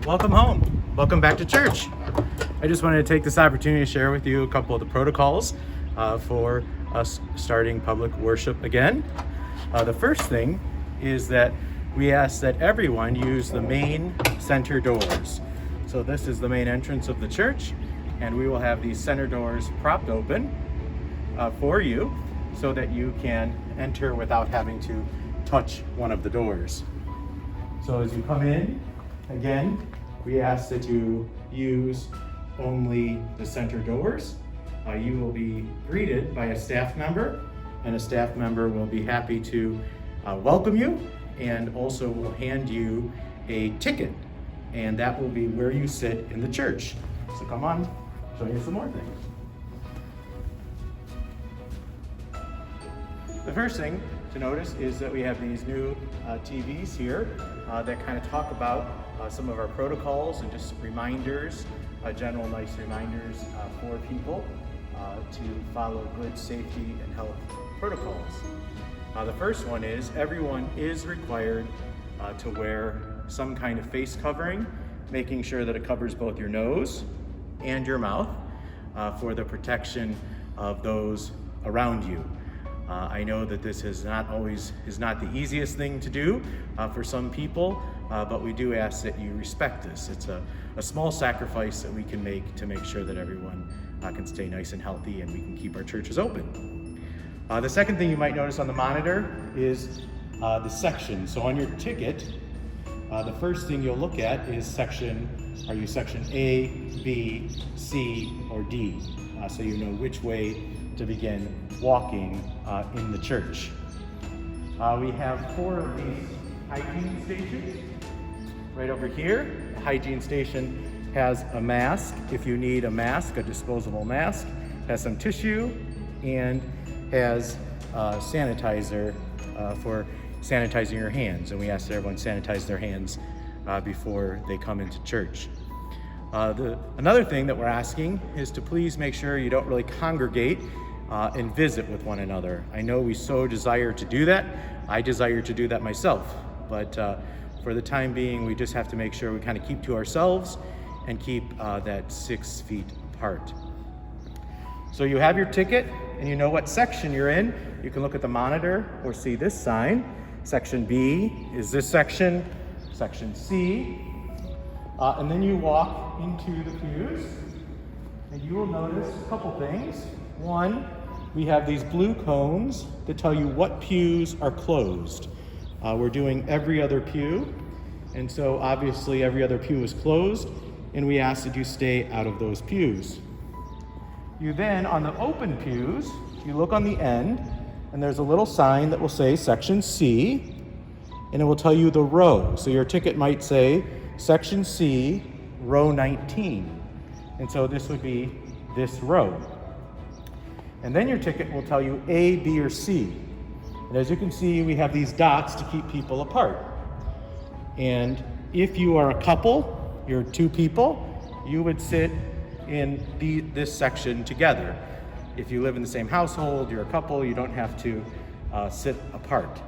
Welcome home. Welcome back to church. I just wanted to take this opportunity to share with you a couple of the protocols for us starting public worship again. The first thing is that we ask that everyone use the main center doors. So this is the main entrance of the church, and we will have these center doors propped open for you so that you can enter without having to touch one of the doors. So as you come in, again, we ask that you use only the center doors. You will be greeted by a staff member, and a staff member will be happy to welcome you and also will hand you a ticket, and that will be where you sit in the church. So come on, show you some more things. The first thing to notice is that we have these new TVs here that kind of talk about some of our protocols and just reminders, general nice reminders for people to follow good safety and health protocols. The first one is everyone is required to wear some kind of face covering, making sure that it covers both your nose and your mouth for the protection of those around you. I know that this is not the easiest thing to do for some people, but we do ask that you respect this. It's a small sacrifice that we can make to make sure that everyone can stay nice and healthy and we can keep our churches open. The second thing you might notice on the monitor is the section. So on your ticket, the first thing you'll look at is are you section A, B, C, or D? So you know which way to begin walking in the church. We have 4 of these hygiene stations. Right over here, the hygiene station has a mask. If you need a mask, a disposable mask, has some tissue, and has sanitizer for sanitizing your hands. And we ask that everyone sanitize their hands before they come into church. Another thing that we're asking is to please make sure you don't really congregate and visit with one another. I know we so desire to do that. I desire to do that myself, but for the time being, we just have to make sure we kind of keep to ourselves and keep that 6 feet apart. So you have your ticket and you know what section you're in. You can look at the monitor or see this sign. Section B is this section, section C, and then you walk into the pews and you will notice a couple things. One, we have these blue cones that tell you what pews are closed. We're doing every other pew, and so obviously every other pew is closed, and we ask that you stay out of those pews. You then, on the open pews, you look on the end, and there's a little sign that will say section C, and it will tell you the row. So your ticket might say section C, row 19, and so this would be this row. And then your ticket will tell you A, B, or C. And as you can see, we have these dots to keep people apart. And if you are a couple, you're 2 people, you would sit in this section together. If you live in the same household, you're a couple, you don't have to sit apart.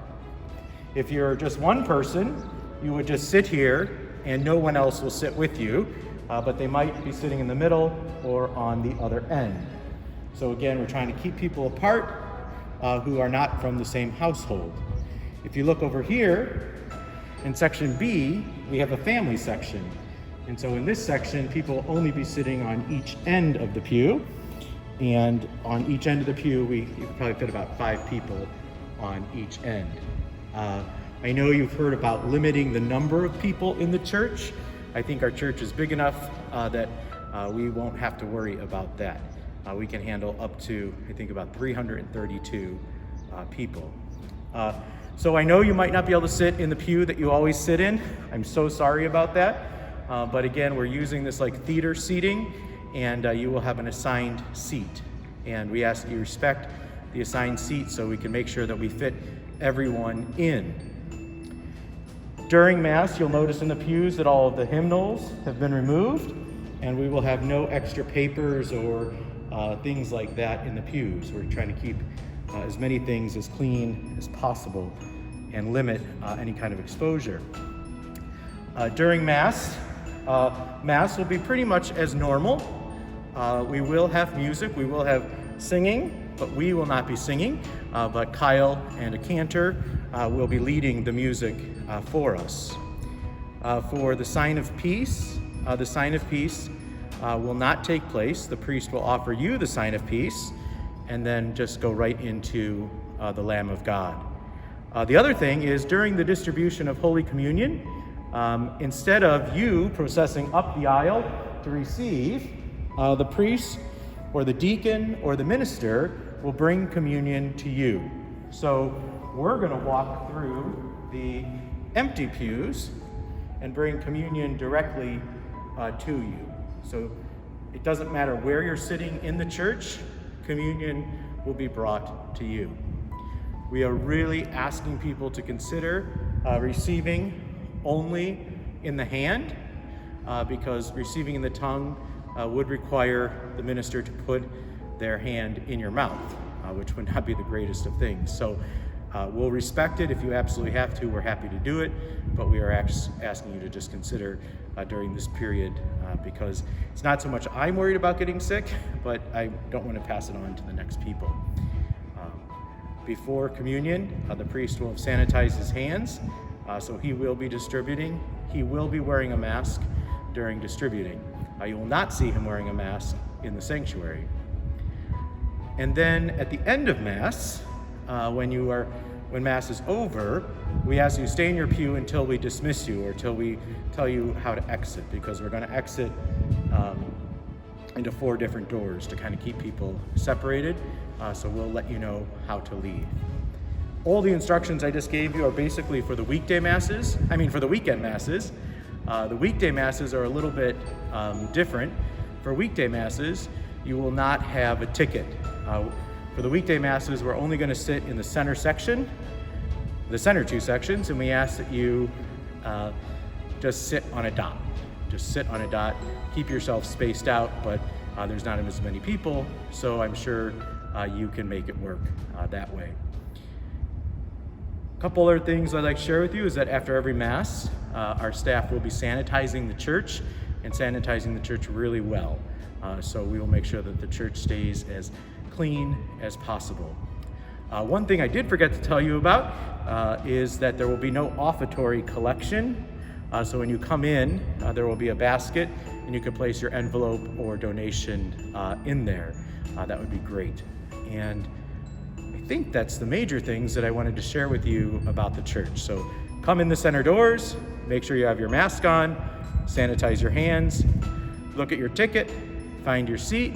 If you're just one person, you would just sit here and no one else will sit with you, but they might be sitting in the middle or on the other end. So again, we're trying to keep people apart who are not from the same household. If you look over here, in section B, we have a family section. And so in this section, people will only be sitting on each end of the pew. And on each end of the pew, you could probably fit about 5 people on each end. I know you've heard about limiting the number of people in the church. I think our church is big enough that we won't have to worry about that. We can handle up to, I think, about 332 people. So I know you might not be able to sit in the pew that you always sit in. I'm so sorry about that. But again, we're using this like theater seating, and you will have an assigned seat. And we ask that you respect the assigned seat so we can make sure that we fit everyone in. During Mass, you'll notice in the pews that all of the hymnals have been removed, and we will have no extra papers or things like that in the pews. We're trying to keep as many things as clean as possible and limit any kind of exposure. During Mass, Mass will be pretty much as normal. We will have music, we will have singing, but we will not be singing. But Kyle and a cantor will be leading the music for us. For the sign of peace, will not take place. The priest will offer you the sign of peace and then just go right into the Lamb of God. The other thing is during the distribution of Holy Communion, instead of you processing up the aisle to receive, the priest or the deacon or the minister will bring communion to you. So we're going to walk through the empty pews and bring communion directly to you. So it doesn't matter where you're sitting in the church, communion will be brought to you. We are really asking people to consider receiving only in the hand, because receiving in the tongue would require the minister to put their hand in your mouth, which would not be the greatest of things. So we'll respect it. If you absolutely have to, we're happy to do it, but we are asking you to just consider during this period, because it's not so much I'm worried about getting sick, but I don't want to pass it on to the next people. Before communion, the priest will have sanitized his hands, so he will be distributing. He will be wearing a mask during distributing. You will not see him wearing a mask in the sanctuary. And then at the end of Mass, when Mass is over, we ask you to stay in your pew until we dismiss you or until we tell you how to exit, because we're going to exit into 4 different doors to kind of keep people separated. So we'll let you know how to leave. All the instructions I just gave you are basically for the weekday masses. For the weekend masses. The weekday masses are a little bit different. For weekday masses, you will not have a ticket. For the weekday masses, we're only going to sit in the center section, the center 2 sections, and we ask that you just sit on a dot. Just sit on a dot. Keep yourself spaced out, but there's not as many people, so I'm sure you can make it work that way. A couple other things I'd like to share with you is that after every Mass, our staff will be sanitizing the church and sanitizing the church really well. So we will make sure that the church stays as clean as possible. One thing I did forget to tell you about is that there will be no offertory collection. So when you come in, there will be a basket and you can place your envelope or donation in there. That would be great. And I think that's the major things that I wanted to share with you about the church. So come in the center doors, make sure you have your mask on, sanitize your hands, look at your ticket, find your seat,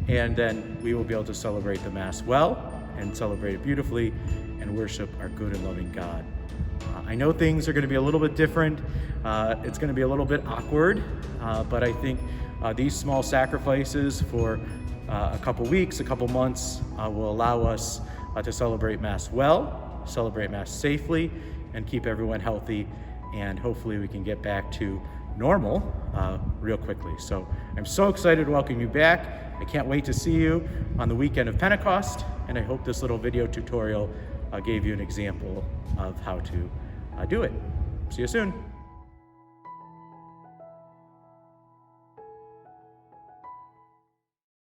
and then we will be able to celebrate the Mass well and celebrate it beautifully and worship our good and loving God. I know things are going to be a little bit different. It's going to be a little bit awkward, but I think these small sacrifices for a couple weeks, a couple months will allow us to celebrate Mass well, celebrate Mass safely, and keep everyone healthy, and hopefully we can get back to normal real quickly. So I'm so excited to welcome you back. I can't wait to see you on the weekend of Pentecost, and I hope this little video tutorial gave you an example of how to do it. See you soon.